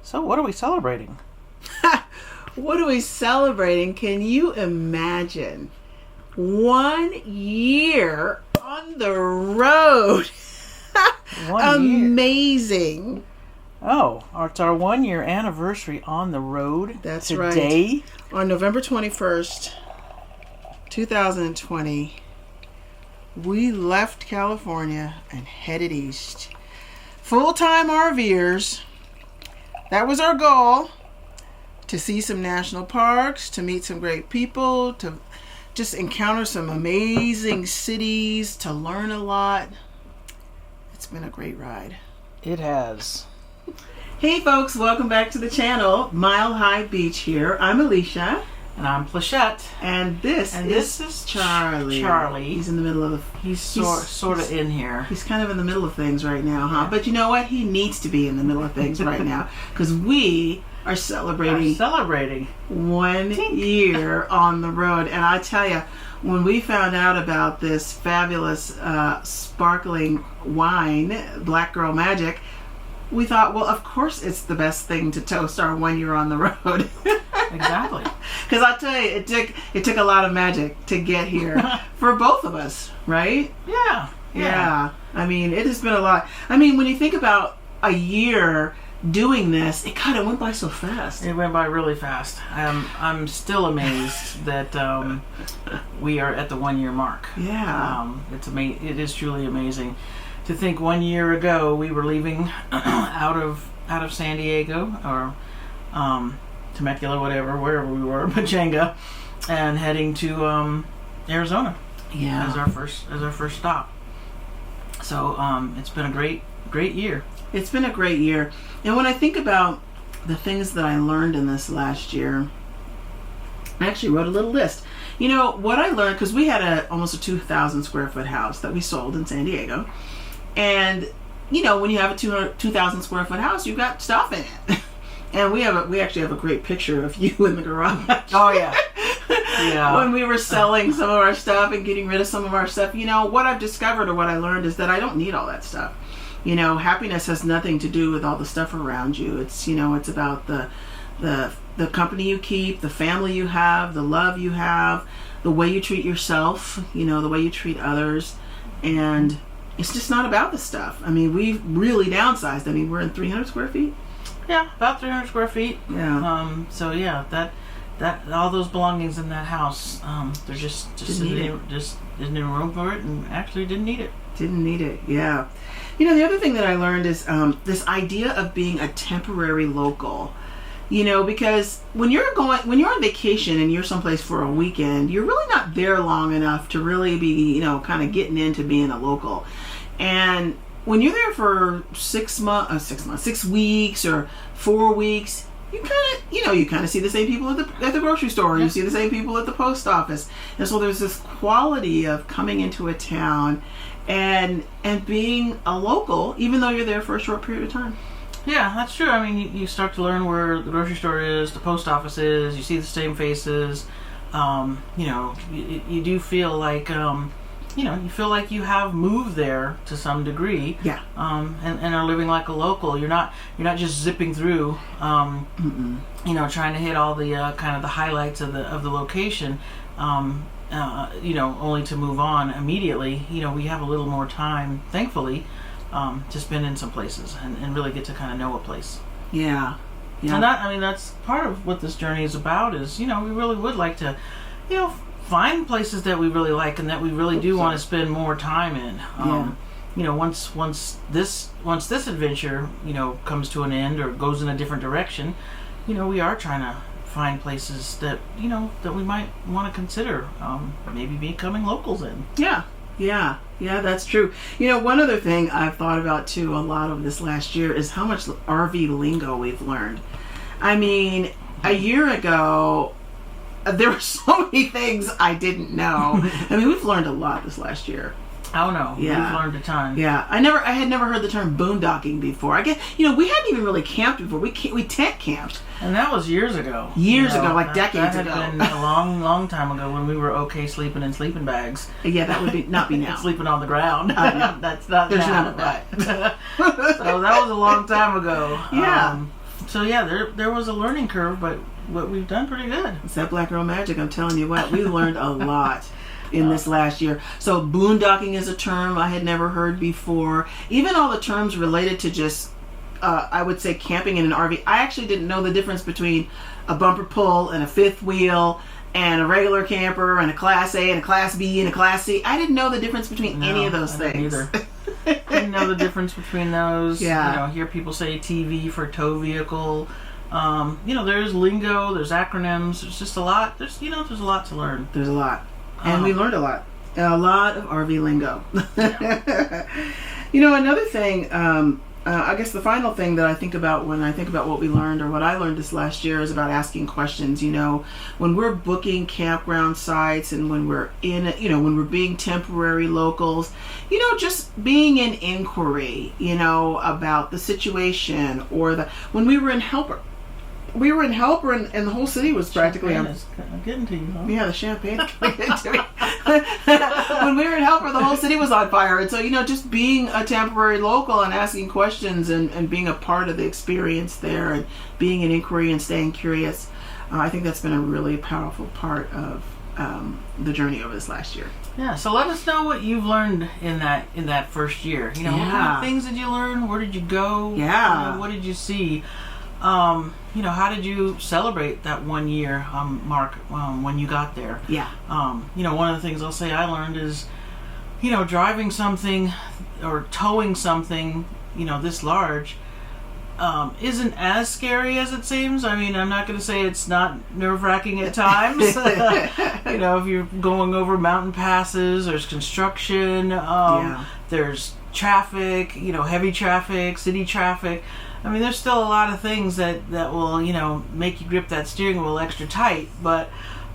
So what are we celebrating? What are we celebrating? Can you imagine? 1 year on the road. 1 year. Amazing. Oh, it's our 1 year anniversary on the road. That's today. Right. On November 21st, 2020, we left California and headed east. Full-time RVers. That was our goal. To see some national parks, to meet some great people, to just encounter some amazing cities, to learn a lot. It's been a great ride. It has. Hey folks, welcome back to the channel. Mile High Beach here. I'm Alicia. And I'm Pleshette. And this is Charlie. He's in the middle of He's sort of in here. He's kind of in the middle of things right now, huh? But you know what? He needs to be in the middle of things right now because we are celebrating 1 year on the road. And I tell you, when we found out about this fabulous sparkling wine, Black Girl Magic, we thought, well, of course it's the best thing to toast our 1 year on the road. Exactly. Because I'll tell you, it took a lot of magic to get here for both of us, right? Yeah. I mean, it has been a lot. I mean, when you think about a year doing this, it kind of went by so fast. It went by really fast. I'm still amazed that we are at the 1 year mark. Yeah. It is truly amazing to think 1 year ago we were leaving out of San Diego or Temecula, wherever we were, Pachanga, and heading to Arizona. Yeah. As our first stop. So it's been a great year. It's been a great year. And when I think about the things that I learned in this last year, I actually wrote a little list. You know, what I learned, because we had almost a 2,000 square foot house that we sold in San Diego. And, you know, when you have a 2,000 square foot house, you've got stuff in it. And we actually have a great picture of you in the garage. Oh, yeah. Yeah. When we were selling some of our stuff and getting rid of some of our stuff, you know, what I've discovered or what I learned is that I don't need all that stuff. You know, happiness has nothing to do with all the stuff around you. It's, you know, it's about the company you keep, the family you have, the love you have, the way you treat yourself, you know, the way you treat others. And it's just not about the stuff. I mean, we've really downsized. I mean, we're in 300 square feet. Yeah, about 300 square feet. Yeah. So yeah, that all those belongings in that house, there just isn't even room for it, and actually didn't need it. Didn't need it. Yeah. You know, the other thing that I learned is this idea of being a temporary local. You know, because when you're on vacation and you're someplace for a weekend, you're really not there long enough to really be, you know, kind of getting into being a local. And when you're there for 6 weeks or 4 weeks, you kind of see the same people at the grocery store. You see the same people at the post office. And so there's this quality of coming into a town and being a local, even though you're there for a short period of time. Yeah, that's true. I mean, you start to learn where the grocery store is, the post office is. You see the same faces. You know, you do feel like, you know, you feel like you have moved there to some degree. Yeah. And are living like a local. You're not just zipping through. You know, trying to hit all the kind of the highlights of the location. You know, only to move on immediately. You know, we have a little more time, thankfully, to spend in some places and really get to kind of know a place. Yeah. And that's part of what this journey is about is, you know, we really would like to, you know, find places that we really like and that we really do want to spend more time in. You know, once this adventure, you know, comes to an end or goes in a different direction, you know, we are trying to find places that, you know, that we might want to consider maybe becoming locals in. Yeah, that's true. You know, one other thing I've thought about too a lot of this last year is how much RV lingo we've learned. I mean, a year ago, there were so many things I didn't know. I mean, we've learned a lot this last year. Oh no, yeah. We've learned a ton. Yeah, I had never heard the term boondocking before. I guess, you know, we hadn't even really camped before. We tent camped. And that was years ago. Like decades ago. That had been a long time ago when we were okay sleeping in sleeping bags. Yeah, that would not be now. Sleeping on the ground. No. That's not There's now, none of that. So that was a long time ago. Yeah. So yeah, there was a learning curve, but what we've done pretty good. It's that black girl magic. I'm telling you what, we learned a lot in this last year. So boondocking is a term I had never heard before. Even all the terms related to just, I would say, camping in an RV. I actually didn't know the difference between a bumper pull and a fifth wheel and a regular camper and a Class A and a Class B and a Class C. I didn't know the difference between any of those things. Either. Didn't know the difference between those. Yeah. You know, hear people say TV for tow vehicle. You know, there's lingo, there's acronyms, there's just a lot. There's a lot to learn. There's a lot. And we learned a lot. A lot of RV lingo. Yeah. You know, another thing, I guess the final thing that I think about when I think about what we learned or what I learned this last year is about asking questions. You know, when we're booking campground sites and when we're when we're being temporary locals, you know, just being in inquiry, you know, about the situation or when we were in Helper. We were in Helper and the whole city was practically Champagne is getting to you, huh? Yeah, the champagne is getting to me. When we were in Helper, the whole city was on fire. And so, you know, just being a temporary local and asking questions and being a part of the experience there and being in inquiry and staying curious, I think that's been a really powerful part of the journey over this last year. Yeah, so let us know what you've learned in that first year. You know, what kind of things did you learn? Where did you go? Yeah. You know, what did you see? You know, how did you celebrate that 1 year mark when you got there? Yeah. You know, one of the things I'll say I learned is, you know, driving something or towing something, you know, this large isn't as scary as it seems. I mean, I'm not going to say it's not nerve-wracking at times. You know, if you're going over mountain passes, there's construction, there's traffic, you know, heavy traffic, city traffic. I mean, there's still a lot of things that will, you know, make you grip that steering wheel extra tight, but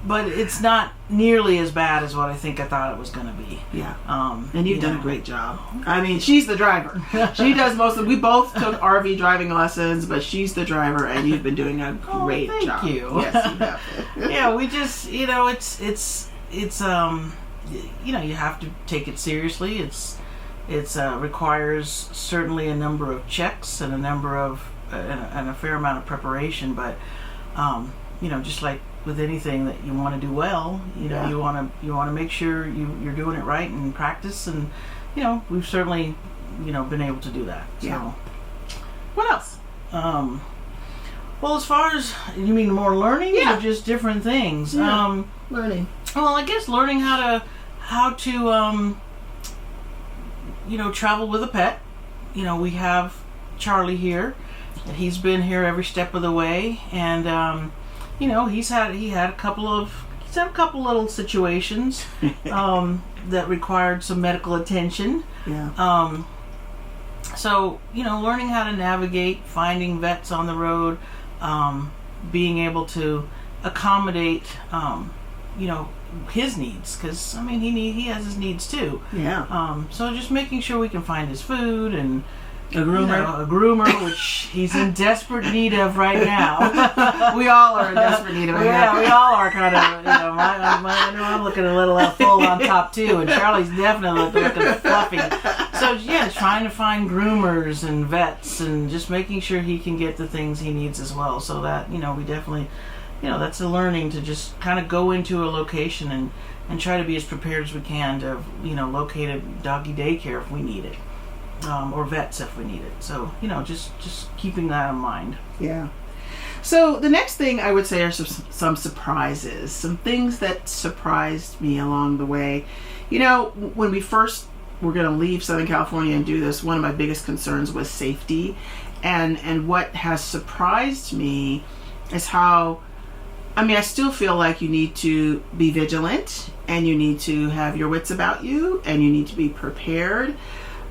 it's not nearly as bad as what I thought it was going to be. Yeah. And you've done a great job. I mean, she's the driver. She does we both took RV driving lessons, but she's the driver, and you've been doing a great job. Thank you. Yes, you have. Yeah, we just, you know, it's you know, you have to take it seriously. It requires certainly a number of checks and a fair amount of preparation, but you know, just like with anything that you want to do well, you know, you want to make sure you're doing it right in practice, and you know, we've certainly, you know, been able to do that. Yeah. So, what else? Well, as far as you mean more learning or just different things? Yeah. Learning. Well, I guess learning how to you know, travel with a pet. You know, we have Charlie here, and he's been here every step of the way, and you know, he had a couple little situations that required some medical attention. Yeah. So, you know, learning how to navigate, finding vets on the road, being able to accommodate, you know, his needs, because I mean he has his needs too. Yeah. So just making sure we can find his food and a groomer, you know, a groomer, which he's in desperate need of right now. We all are in desperate need of it. Yeah, we all are kind of. You know, I know I'm looking a little full on top too, and Charlie's definitely looking fluffy. So yeah, trying to find groomers and vets, and just making sure he can get the things he needs as well. So that, you know, we definitely. You know, that's a learning to just kind of go into a location and try to be as prepared as we can to, you know, locate a doggy daycare if we need it, or vets if we need it. So, you know, just keeping that in mind. Yeah. So the next thing I would say are some surprises, some things that surprised me along the way. You know, when we first were going to leave Southern California and do this, one of my biggest concerns was safety, and what has surprised me is how. I mean, I still feel like you need to be vigilant and you need to have your wits about you and you need to be prepared.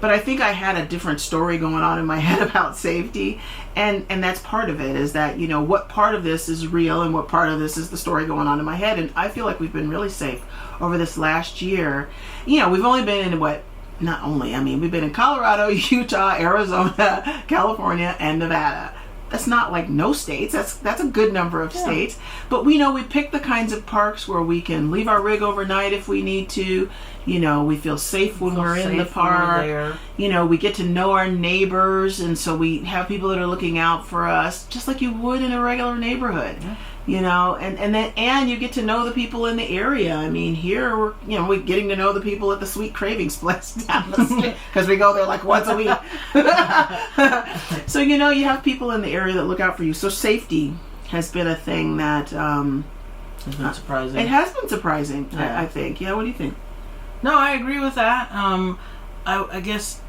But I think I had a different story going on in my head about safety. And that's part of it, is that, you know, what part of this is real and what part of this is the story going on in my head. And I feel like we've been really safe over this last year. You know, we've only been in we've been in Colorado, Utah, Arizona, California, and Nevada. That's not like no states. That's a good number of states. But we know we pick the kinds of parks where we can leave our rig overnight if we need to. You You know, we feel safe when we're in the park. There. You know, we get to know our neighbors, and so we have people that are looking out for us, just like you would in a regular neighborhood. Yeah. You know, and you get to know the people in the area. I mean, here we're getting to know the people at the Sweet Cravings place down the street because we go there like once a week. So you know, you have people in the area that look out for you. So safety has been a thing that it's been surprising. It has been surprising. Yeah. I think. Yeah. What do you think? No, I agree with that. I guess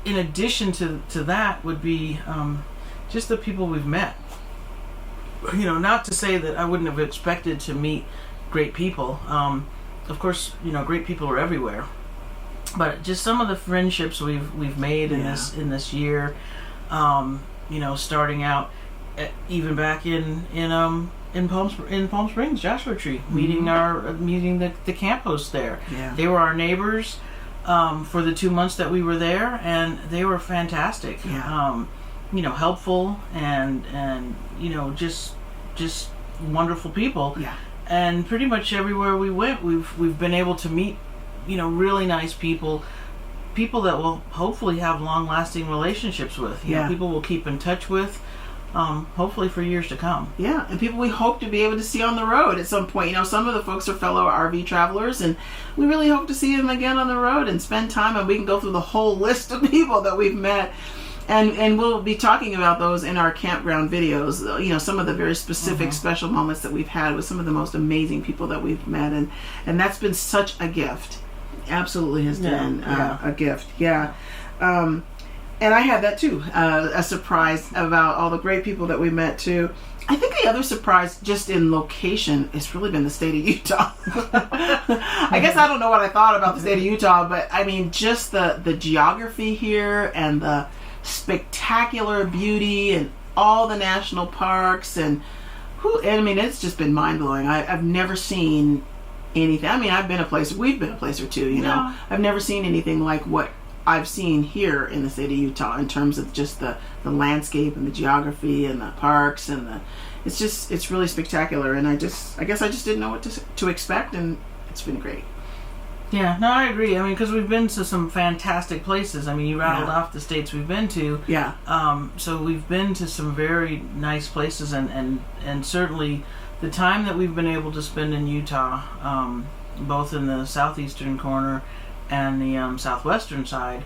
in addition to that would be just the people we've met. You know, not to say that I wouldn't have expected to meet great people. Of course, you know, great people are everywhere. But just some of the friendships we've made in this year. You know, starting out even back in Palm Springs, Joshua Tree, meeting the camp hosts there. Yeah. They were our neighbors for the 2 months that we were there, and they were fantastic. Yeah. You know, helpful and you know, just wonderful people. Yeah. And pretty much everywhere we went, we've been able to meet, you know, really nice people that will hopefully have long-lasting relationships with. You know, people we'll keep in touch with. Hopefully for years to come. Yeah, and people we hope to be able to see on the road at some point. You know, some of the folks are fellow RV travelers, and we really hope to see them again on the road and spend time, and we can go through the whole list of people that we've met. And we'll be talking about those in our campground videos. You know, some of the very specific special moments that we've had with some of the most amazing people that we've met. And that's been such a gift. Absolutely has been a gift. Yeah. And I had that too, a surprise about all the great people that we met too. I think the other surprise, just in location, has really been the state of Utah. I guess I don't know what I thought about the state of Utah, but I mean, just the geography here and the spectacular beauty and all the national parks and I mean, it's just been mind-blowing. I've never seen anything. I mean, we've been a place or two, you know. I've never seen anything like what I've seen here in the state of Utah in terms of just the landscape and the geography and the parks and it's really spectacular. And I guess I just didn't know what to expect, and it's been great. Yeah, no, I agree. I mean, because we've been to some fantastic places. I mean, you rattled off the states we've been to. Yeah. So we've been to some very nice places, and certainly the time that we've been able to spend in Utah, both in the southeastern corner and the southwestern side,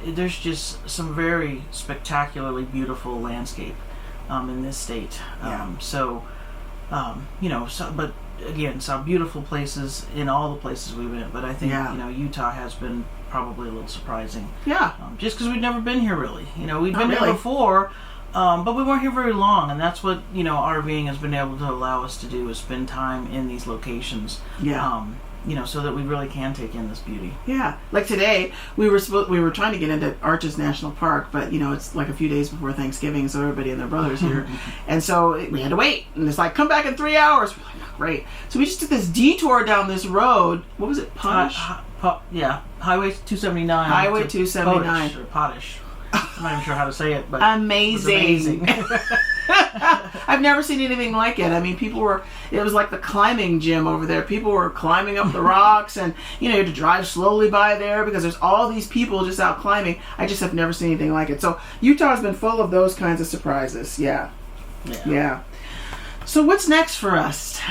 there's just some very spectacularly beautiful landscape in this state. You know, but again, saw beautiful places in all the places we went. But I think you know, Utah has been probably a little surprising. Yeah. Just because we'd never been here really. You know, we'd been here before, but we weren't here very long, and that's what, you know, RVing has been able to allow us to do, is spend time in these locations. Yeah. You know, so that we really can take in this beauty. Yeah, like today we were trying to get into Arches National Park, but you know, it's like a few days before Thanksgiving, so everybody and their brothers here, and so we had to wait. And it's like, come back in 3 hours. We're like, oh, great. So we just took this detour down this road. What was it? Highway 279. Highway 279. Or Potash. I'm not even sure how to say it, but amazing. It was amazing. I've never seen anything like it. I mean, it was like the climbing gym over there. People were climbing up the rocks, and you know, you had to drive slowly by there because there's all these people just out climbing. I just have never seen anything like it. So Utah has been full of those kinds of surprises. Yeah. So what's next for us?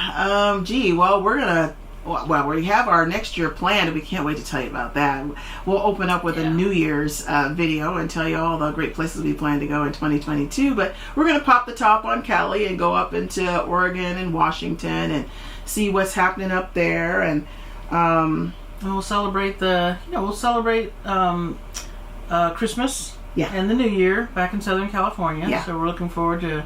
Well, we have our next year planned, and we can't wait to tell you about that. We'll open up with a New Year's video and tell you all the great places we plan to go in 2022. But we're going to pop the top on Cali and go up into Oregon and Washington and see what's happening up there. And we'll celebrate Christmas and the New Year back in Southern California. Yeah. So we're looking forward to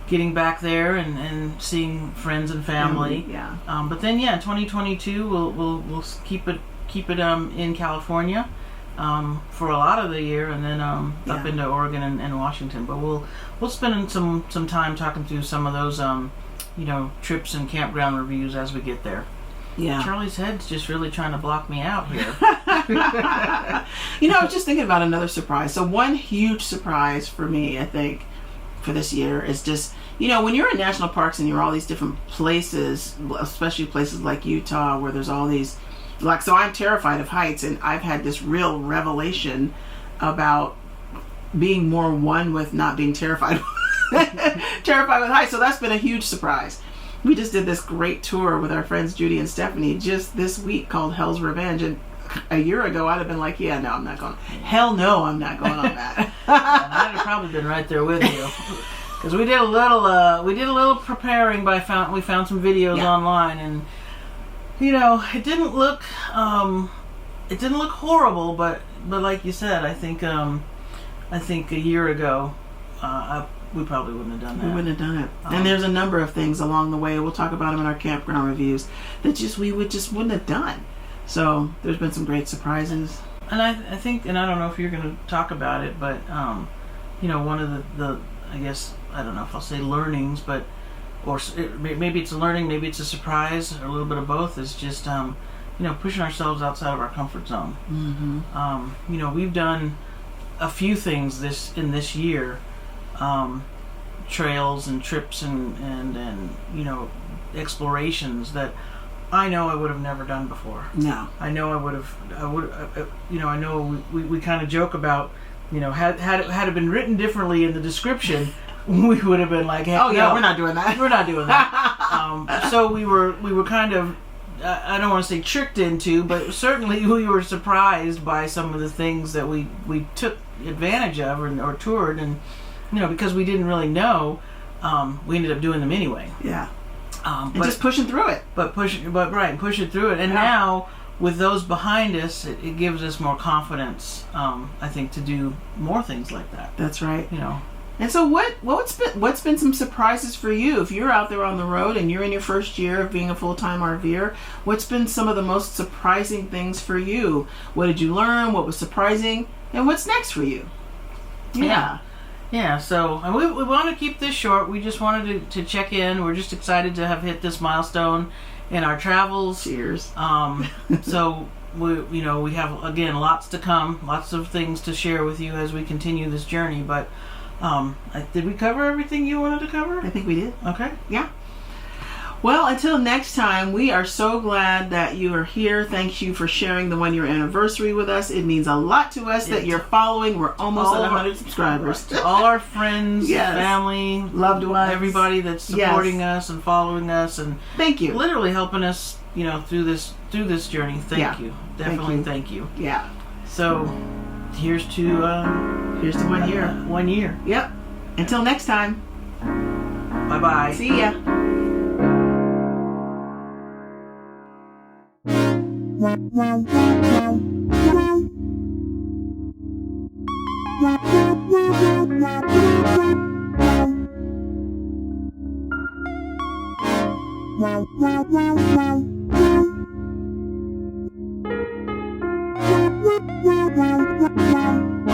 getting back there and seeing friends and family. But then 2022 we'll keep it in California for a lot of the year, and then up into Oregon and Washington. But we'll spend some time talking through some of those trips and campground reviews as we get there. Yeah. Charlie's head's just really trying to block me out here. You know, I was just thinking about another surprise. So one huge surprise for me, I think, for this year is just, you know, when you're in national parks and you're all these different places, especially places like Utah where there's all these like, so I'm terrified of heights, and I've had this real revelation about being more one with not being terrified terrified with heights. So that's been a huge surprise. We just did this great tour with our friends Judy and Stephanie just this week called Hell's Revenge, and a year ago I'd have been like, yeah, no, I'm not going. Hell no, I'm not going on that. And I'd have probably been right there with you. Because we did a little preparing we found some videos online, and it didn't look horrible, but like you said, I think a year ago we probably wouldn't have done that. We wouldn't have done it. And there's a number of things along the way. We'll talk about them in our campground reviews that we wouldn't have done. So there's been some great surprises. And I think, and I don't know if you're going to talk about it, but one of the I guess, I don't know if I'll say learnings, but maybe it's a learning, maybe it's a surprise, or a little bit of both, is just pushing ourselves outside of our comfort zone. Mm-hmm. We've done a few things this year, trails and trips and explorations that I know I would have never done before. No. I know I know we kind of joke about, had it been written differently in the description, we would have been like, hey, oh yeah, no, we're not doing that. We're not doing that. So we were kind of, I don't want to say tricked into, but certainly we were surprised by some of the things that we took advantage of or toured, and because we didn't really know, we ended up doing them anyway. Yeah. But just pushing through it. Pushing through it. And now with those behind us, it gives us more confidence, I think, to do more things like that. That's right. And so what's been some surprises for you? If you're out there on the road and you're in your first year of being a full-time RVer, what's been some of the most surprising things for you? What did you learn? What was surprising? And what's next for you? Yeah, so and we want to keep this short. We just wanted to check in. We're just excited to have hit this milestone in our travels. Cheers. So we have, again, lots to come, lots of things to share with you as we continue this journey. But did we cover everything you wanted to cover? I think we did. Okay. Yeah. Well, until next time, we are so glad that you are here. Thank you for sharing the 1-year anniversary with us. It means a lot to us that you're following. We're almost at 100 subscribers. To all our friends, family, loved ones, everybody that's supporting us and following us, and thank you, literally helping us, through this journey. Thank you. Definitely thank you. Yeah. So here's to 1 year. 1 year. Yep. Until next time. Bye-bye. See ya. Wow.